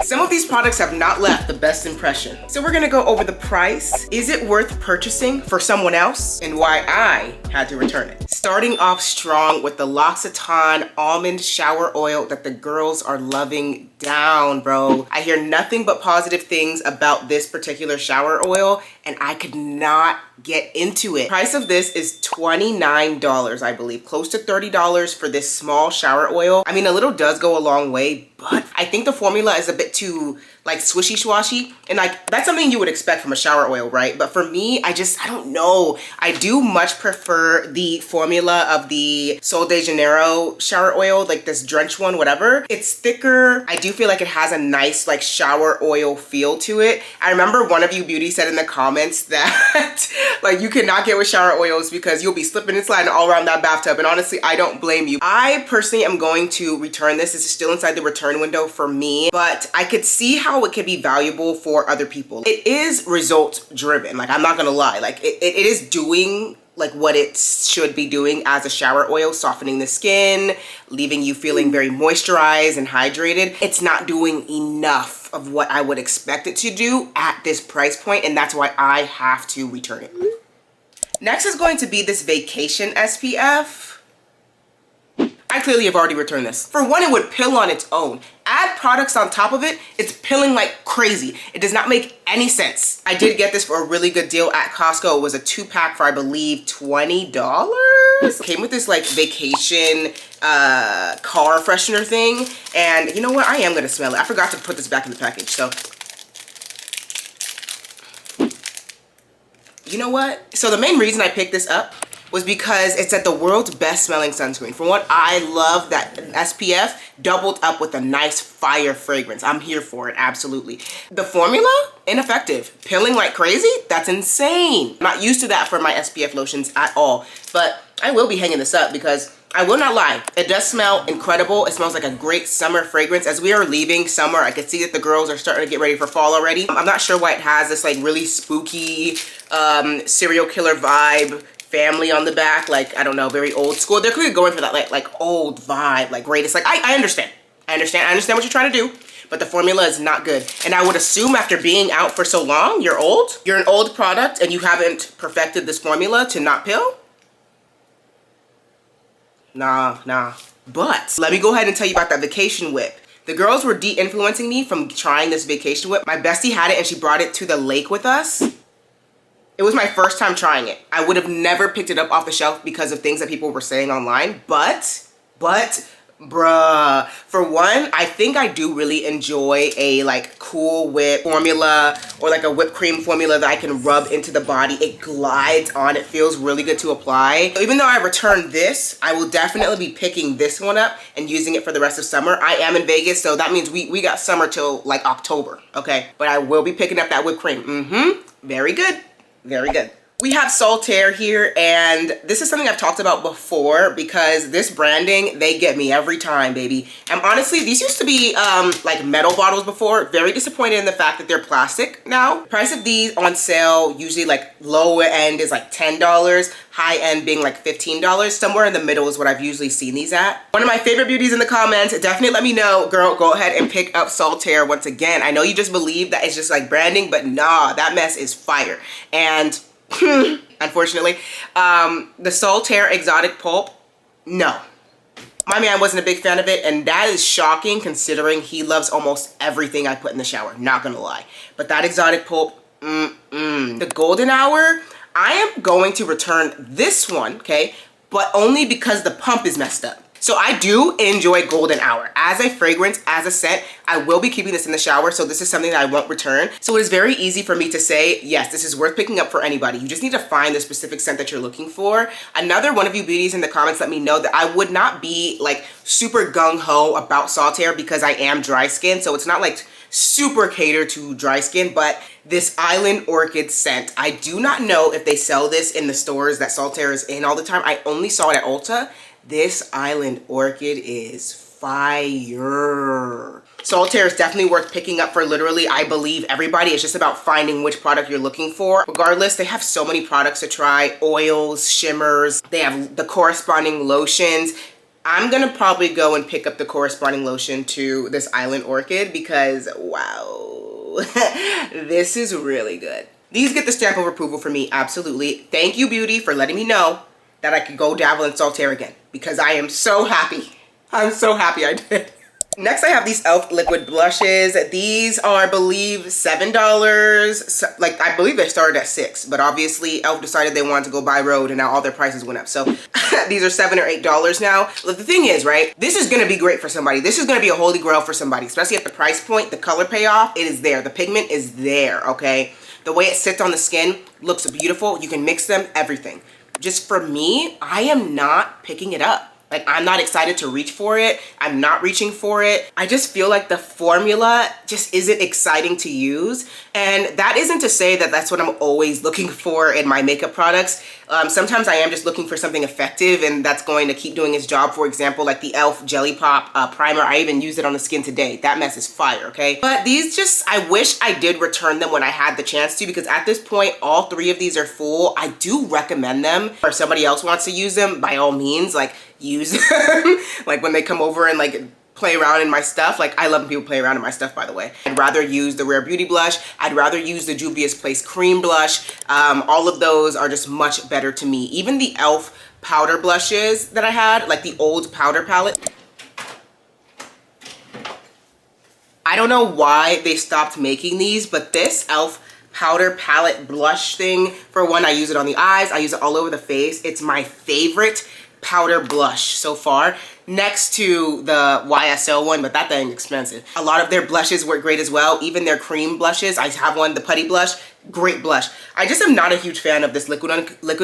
Some of these products have not left the best impression. So we're gonna go over the price. Is it worth purchasing for someone else? And why I had to return it. Starting off strong with the L'OCCITANE Almond Shower Oil that the girls are loving down, bro. I hear nothing but positive things about this particular shower oil, and I could not get into it. Price of this is $29, I believe. Close to $30 for this small shower oil. I mean, a little does go a long way, but I think the formula is a bit too like swishy swashy, and like that's something you would expect from a shower oil, right? But for me, I don't know. I do much prefer the formula of the Sol de Janeiro shower oil, like this drench one, whatever. It's thicker. I do feel like it has a nice like shower oil feel to it. I remember one of you beauty said in the comments that like you cannot get with shower oils because you'll be slipping and sliding all around that bathtub, and honestly, I don't blame you. I personally am going to return this. This is still inside the return window for me, but I could see how it could be valuable for other people. It is result driven, like I'm not gonna lie. Like it is doing like what it should be doing as a shower oil, softening the skin, leaving you feeling very moisturized and hydrated. It's not doing enough of what I would expect it to do at this price point, and that's why I have to return it. Next is going to be this Vacation SPF. I clearly have already returned this. For one, it would pill on its own. Add products on top of it, it's pilling like crazy. It does not make any sense. I did get this for a really good deal at Costco. It was a 2-pack for, I believe, $20. Came with this like vacation car freshener thing. And you know what? I am gonna smell it. I forgot to put this back in the package, so. You know what? So the main reason I picked this up was because it's at the world's best smelling sunscreen. For what I love that SPF doubled up with a nice fire fragrance. I'm here for it, absolutely. The formula, ineffective. Pilling like crazy? That's insane. I'm not used to that for my SPF lotions at all, but I will be hanging this up because I will not lie, it does smell incredible. It smells like a great summer fragrance. As we are leaving summer, I can see that the girls are starting to get ready for fall already. I'm not sure why it has this like really spooky serial killer vibe, family on the back, like I don't know, very old school. They're clearly going for that like old vibe, like greatest. Like I understand what you're trying to do, but the formula is not good. And I would assume after being out for so long, you're old. You're an old product and you haven't perfected this formula to not pill. Nah. But let me go ahead and tell you about that vacation whip. The girls were de-influencing me from trying this vacation whip. My bestie had it and she brought it to the lake with us. It was my first time trying it. I would have never picked it up off the shelf because of things that people were saying online, but bruh, for one, I think I do really enjoy a like cool whip formula or like a whipped cream formula that I can rub into the body. It glides on, it feels really good to apply. So even though I returned this, I will definitely be picking this one up and using it for the rest of summer. I am in Vegas, so that means we got summer till like October, okay? But I will be picking up that whipped cream. Very good, very good. We have SALTAIR here, and this is something I've talked about before because this branding, they get me every time, baby. And honestly, these used to be like metal bottles before. Very disappointed in the fact that they're plastic now. Price of these on sale, usually like low end is like $10, high end being like $15. Somewhere in the middle is what I've usually seen these at. One of my favorite beauties in the comments, definitely let me know, girl, go ahead and pick up SALTAIR once again. I know you just believe that it's just like branding, but nah, that mess is fire. And unfortunately, the SALTAIR Exotic Pulp, no. My man wasn't a big fan of it, and that is shocking considering he loves almost everything I put in the shower, not gonna lie. But that Exotic Pulp, The Golden Hour, I am going to return this one, okay? But only because the pump is messed up. So I do enjoy Golden Hour. As a fragrance, as a scent, I will be keeping this in the shower, so this is something that I won't return. So it is very easy for me to say, yes, this is worth picking up for anybody. You just need to find the specific scent that you're looking for. Another one of you beauties in the comments let me know that I would not be like super gung-ho about SALTAIR because I am dry skin, so it's not like super catered to dry skin, but this Island Orchid scent, I do not know if they sell this in the stores that SALTAIR is in all the time. I only saw it at Ulta. This Island Orchid is fire. SALTAIR is definitely worth picking up for literally, I believe, everybody. It's just about finding which product you're looking for. Regardless, they have so many products to try. Oils, shimmers, they have the corresponding lotions. I'm gonna probably go and pick up the corresponding lotion to this Island Orchid because, wow, this is really good. These get the stamp of approval for me, absolutely. Thank you, Beauty, for letting me know that I could go dabble in SALTAIR again because I am so happy. I'm so happy I did. Next, I have these e.l.f. liquid blushes. These are, I believe, $7. So, like, I believe they started at $6, but obviously e.l.f. decided they wanted to go by road and now all their prices went up. So these are $7 or $8 now. But the thing is, right, this is gonna be great for somebody. This is gonna be a holy grail for somebody, especially at the price point, the color payoff, it is there. The pigment is there, okay? The way it sits on the skin looks beautiful. You can mix them, everything. Just for me, I am not picking it up. Like, I'm not excited to reach for it. I'm not reaching for it. I just feel like the formula just isn't exciting to use. And that isn't to say that that's what I'm always looking for in my makeup products. Sometimes I am just looking for something effective and that's going to keep doing its job. For example, like the e.l.f. Jelly Pop primer. I even used it on the skin today. That mess is fire, okay? But these just, I wish I did return them when I had the chance to, because at this point, all 3 of these are full. I do recommend them. Or if somebody else wants to use them, by all means, like, use them. Like when they come over and like play around in my stuff. Like, I love when people play around in my stuff, by the way. I'd rather use the Rare Beauty blush. I'd rather use the Juvia's Place cream blush. All of those are just much better to me. Even the e.l.f. powder blushes that I had, like the old powder palette. I don't know why they stopped making these, but this e.l.f. powder palette blush thing, for one, I use it on the eyes. I use it all over the face. It's my favorite powder blush so far, next to the YSL one, but that thing's expensive. A lot of their blushes work great as well, even their cream blushes. I have one, the Putty blush, great blush. I just am not a huge fan of this liquid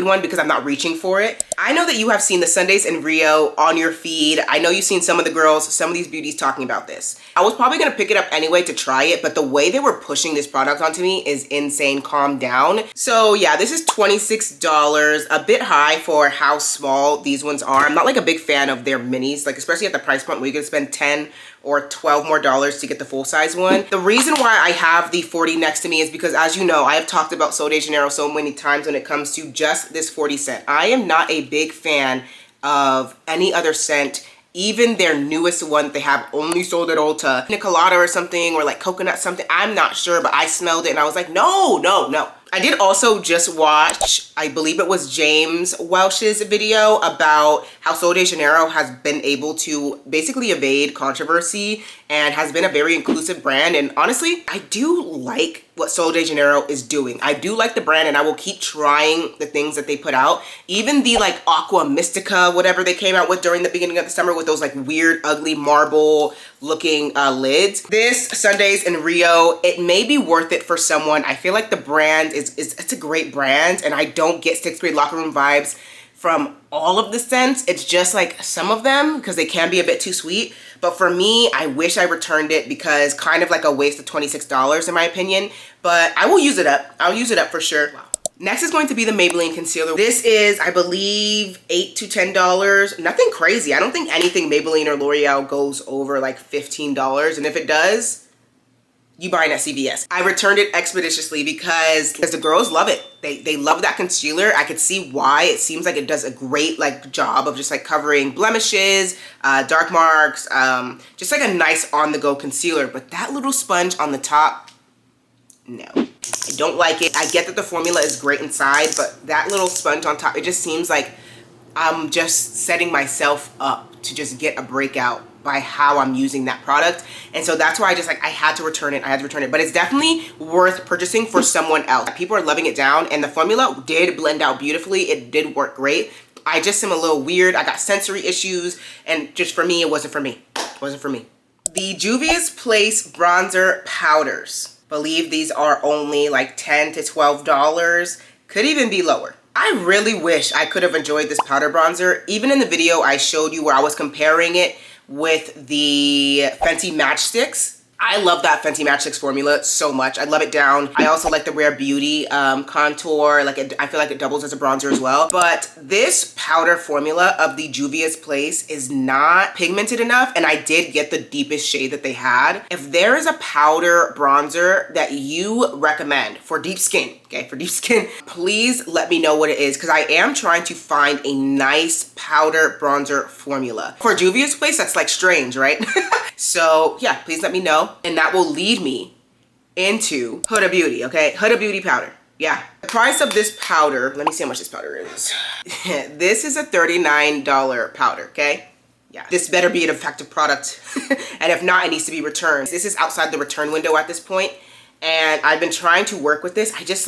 one because I'm not reaching for it. I know that you have seen the Sundays in Rio on your feed. I know you've seen some of the girls, some of these beauties talking about this. I was probably gonna pick it up anyway to try it, but the way they were pushing this product onto me is insane. Calm down. So yeah, this is $26, a bit high for how small these ones are. I'm not like a big fan of their minis, like especially at the price point where you can spend 10 or 12 more dollars to get the full size one. The reason why I have the 40 next to me is because, as you know, I have talked about Sol de Janeiro so many times when it comes to just this 40 scent. I am not a big fan of any other scent, even their newest one that they have only sold at Ulta. Pina colada or something, or like coconut something, I'm not sure, but I smelled it and I was like, no, no, no. I did also just watch, I believe it was James Welch's video about how Sol de Janeiro has been able to basically evade controversy and has been a very inclusive brand. And honestly, I do like what Sol de Janeiro is doing. I do like the brand and I will keep trying the things that they put out. Even the like Aqua Mystica, whatever they came out with during the beginning of the summer with those like weird, ugly marble looking lids. This Sundays in Rio, it may be worth it for someone. I feel like the brand it's a great brand and I don't get 6th grade locker room vibes from all of the scents. It's just like some of them, because they can be a bit too sweet. But for me, I wish I returned it because kind of like a waste of $26 in my opinion. But I will use it up. I'll use it up for sure. Wow. Next is going to be the Maybelline concealer. This is, I believe, $8 to $10. Nothing crazy. I don't think anything Maybelline or L'Oreal goes over like $15. And if it does, you buying at CVS. I returned it expeditiously because the girls love it. They love that concealer. I could see why. It seems like it does a great like job of just like covering blemishes, dark marks, just like a nice on-the-go concealer. But that little sponge on the top, no. I don't like it. I get that the formula is great inside, but that little sponge on top, it just seems like I'm just setting myself up to just get a breakout by how I'm using that product. And so that's why I had to return it. I had to return it, but it's definitely worth purchasing for someone else. People are loving it down and the formula did blend out beautifully. It did work great. I just am a little weird. I got sensory issues and just for me, it wasn't for me. It wasn't for me. The Juvia's Place bronzer powders. Believe these are only like $10 to $12. Could even be lower. I really wish I could have enjoyed this powder bronzer. Even in the video I showed you where I was comparing it with the Fenty matchsticks, I love that Fenty Match 6 formula so much. I love it down. I also like the Rare Beauty contour. I feel like it doubles as a bronzer as well. But this powder formula of the Juvia's Place is not pigmented enough, and I did get the deepest shade that they had. If there is a powder bronzer that you recommend for deep skin, okay, for deep skin, please let me know what it is, because I am trying to find a nice powder bronzer formula. For Juvia's Place, that's like strange, right? So yeah, please let me know, and that will lead me into Huda Beauty, okay? Huda Beauty powder, yeah. The price of this powder, let me see how much this powder is. This is a $39 powder, okay? Yeah, this better be an effective product, and if not, it needs to be returned. This is outside the return window at this point, and I've been trying to work with this. I'm just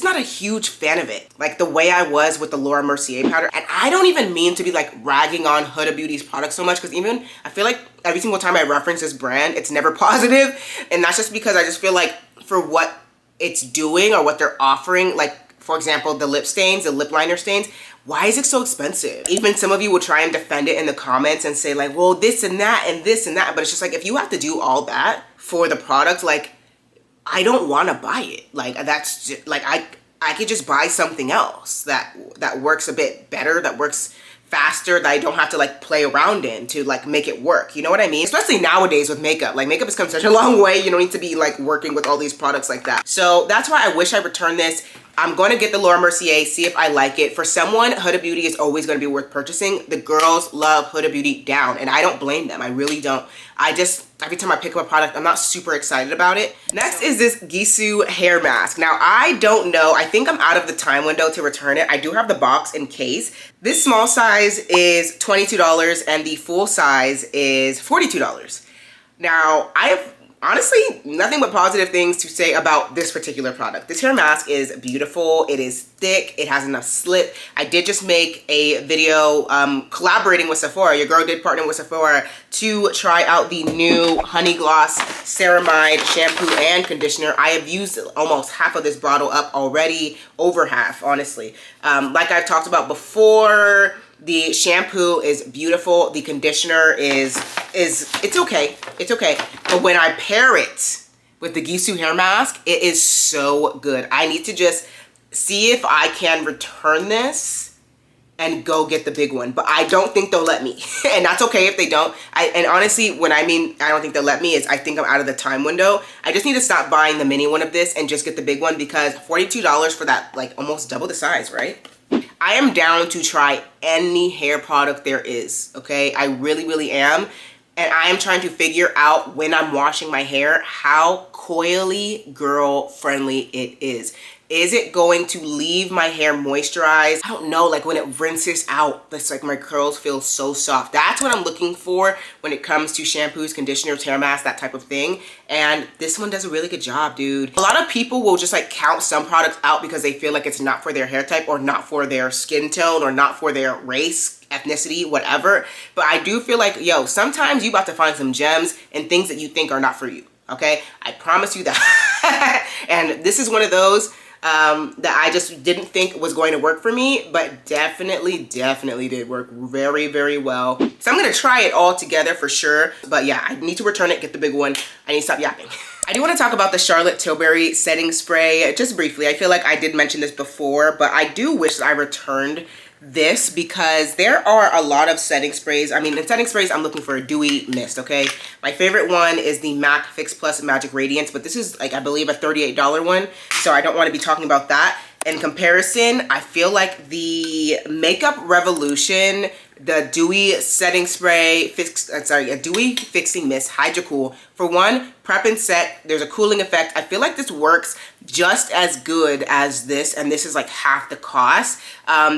not a huge fan of it, like the way I was with the Laura Mercier powder. And I don't even mean to be like ragging on Huda Beauty's products so much, because even I feel like every single time I reference this brand, it's never positive. And that's just because I just feel like for what it's doing or what they're offering, like for example, the lip stains, the lip liner stains, why is it so expensive? Even some of you will try and defend it in the comments and say like, well, this and that and this and that. But it's just like, if you have to do all that for the product, like, I don't want to buy it. Like, that's just, like, I could just buy something else that works a bit better, that works faster, that I don't have to like play around in to like make it work. You know what I mean? Especially nowadays with makeup. Like, makeup has come such a long way. You don't need to be like working with all these products like that. So that's why I wish I returned this. I'm going to get the Laura Mercier, see if I like it. For someone, Huda Beauty is always going to be worth purchasing. The girls love Huda Beauty down, and I don't blame them. I really don't. I just, every time I pick up a product, I'm not super excited about it. Next is this GISOU hair mask. Now, I don't know. I think I'm out of the time window to return it. I do have the box in case. This small size is $22, and the full size is $42. Now, I have honestly nothing but positive things to say about this particular product. This hair mask is beautiful. It is thick. It has enough slip. I did just make a video collaborating with Sephora. Your girl did partner with Sephora to try out the new Honey Gloss Ceramide shampoo and conditioner. I have used almost half of this bottle up already, over half, honestly. Like I've talked about before, the shampoo is beautiful. The conditioner it's okay. It's okay. But when I pair it with the GISOU hair mask, it is so good. I need to just see if I can return this and go get the big one. But I don't think they'll let me. And that's okay if they don't. And honestly, when I mean I don't think they'll let me, is I think I'm out of the time window. I just need to stop buying the mini one of this and just get the big one, because $42 for that, like almost double the size, right? I am down to try any hair product there is, okay? I really, really am. And I am trying to figure out, when I'm washing my hair, how coily girl-friendly it is. Is it going to leave my hair moisturized? I don't know, like when it rinses out, it's like my curls feel so soft. That's what I'm looking for when it comes to shampoos, conditioners, hair masks, that type of thing. And this one does a really good job, dude. A lot of people will just like count some products out because they feel like it's not for their hair type, or not for their skin tone, or not for their race, ethnicity, whatever. But I do feel like, yo, sometimes you about to find some gems and things that you think are not for you, okay? I promise you that. And this is one of those that I just didn't think was going to work for me, but definitely did work very, very well. So I'm gonna try it all together for sure. But yeah, I need to return it, get the big one. I need to stop yapping. I do want to talk about the Charlotte Tilbury setting spray just briefly. I feel like I did mention this before, but I do wish I returned this, because there are a lot of setting sprays. I mean, in setting sprays, I'm looking for a dewy mist, okay? My favorite one is the MAC Fix Plus Magic Radiance, but this is like, I believe, a $38 one, so I don't want to be talking about that. In comparison, I feel like the Makeup Revolution, the Dewy Setting Spray, a Dewy Fixing Mist Hydro Cool. For one, prep and set, there's a cooling effect. I feel like this works just as good as this, and this is like half the cost.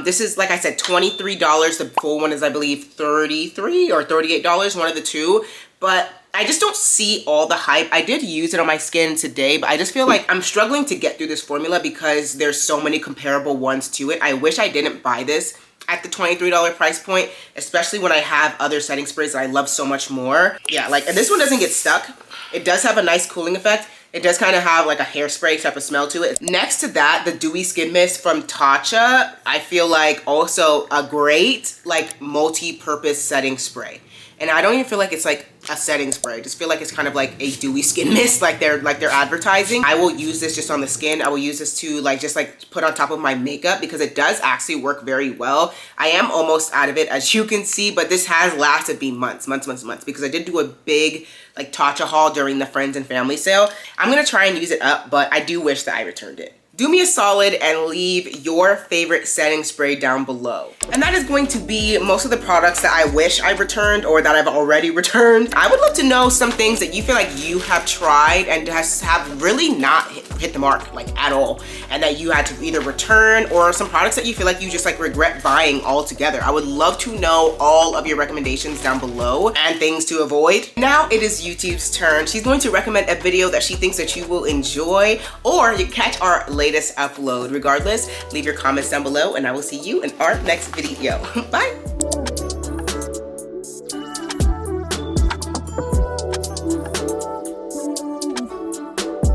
This is, like I said, $23. The full one is, I believe, $33 or $38, one of the two. But I just don't see all the hype. I did use it on my skin today, but I just feel like I'm struggling to get through this formula because there's so many comparable ones to it. I wish I didn't buy this at the $23 price point, especially when I have other setting sprays that I love so much more. Yeah, like, and this one doesn't get stuck. It does have a nice cooling effect. It does kind of have like a hairspray type of smell to it. Next to that, the Dewy Skin Mist from Tatcha, I feel like also a great like multi-purpose setting spray. And I don't even feel like it's like a setting spray. I just feel like it's kind of like a dewy skin mist like they're advertising. I will use this just on the skin. I will use this to just put on top of my makeup because it does actually work very well. I am almost out of it, as you can see, but this has lasted me months because I did do a big Tatcha haul during the friends and family sale. I'm gonna try and use it up, but I do wish that I returned it. Do me a solid and leave your favorite setting spray down below. And that is going to be most of the products that I wish I returned or that I've already returned. I would love to know some things that you feel like you have tried and have really not hit the mark at all, and that you had to either return, or some products that you feel like you just regret buying altogether. I would love to know all of your recommendations down below and things to avoid. Now it is YouTube's turn. She's going to recommend a video that she thinks that you will enjoy, or you catch our latest upload. Regardless, leave your comments down below and I will see you in our next video. Bye.